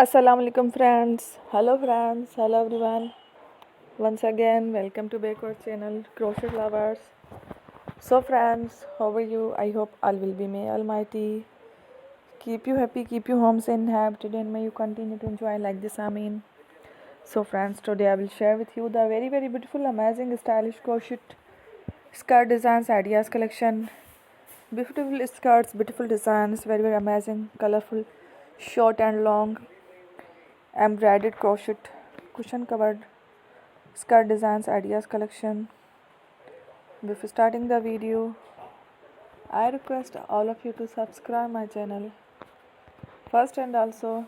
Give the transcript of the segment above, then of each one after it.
Assalamu alaikum friends. Hello friends. Hello everyone. Once again, welcome to Baker channel Crochet Lovers. So friends, how are you? I hope all will be may Almighty keep you happy, keep you home safe and happy today, and may you continue to enjoy like this. Amin. So friends, today I will share with you the very beautiful, amazing, stylish crochet skirt designs ideas collection. Beautiful skirts, beautiful designs, very amazing, colorful, short and long, embroidered crochet, cushion covered skirt designs ideas collection. Before starting the video, I request all of you to subscribe my channel first, and also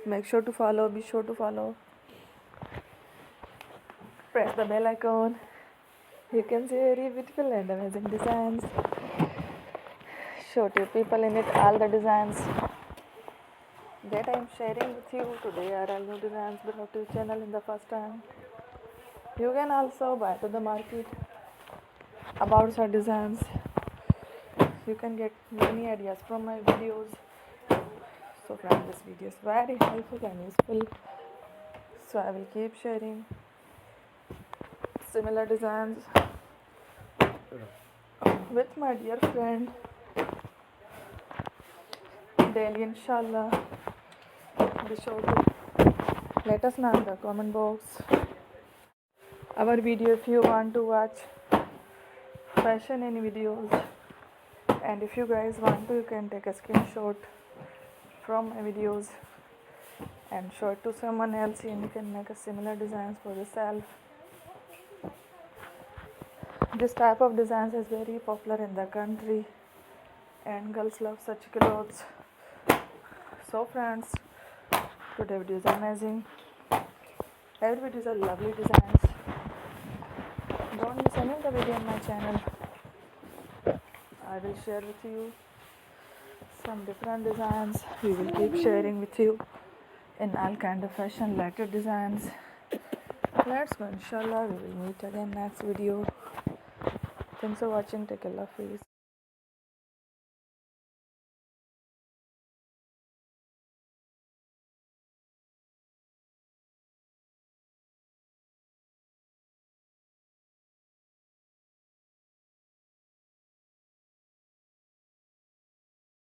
be sure to follow, press the bell icon. You can see very beautiful and amazing designs. Show to people in it all the designs that I am sharing with you today are all new designs brought to channel in the first time. You can also buy to the market about such designs. You can get many ideas from my videos. So friends, this video is very helpful and useful. So I will keep sharing similar designs with my dear friend daily, inshallah. Be sure to let us know in the comment box our video if you want to watch fashion in videos, and if you guys want to, you can take a screenshot from my videos and show it to someone else, and you can make a similar designs for yourself. This type of designs is very popular in the country and girls love such clothes. So friends, today video is amazing. Every video is a lovely designs. Don't miss any of the video on my channel. I will share with you some different designs. We will keep sharing with you in all kind of fashion related designs. Let's go, inshallah. We will meet again next video. Thanks for watching. Take care, love, peace.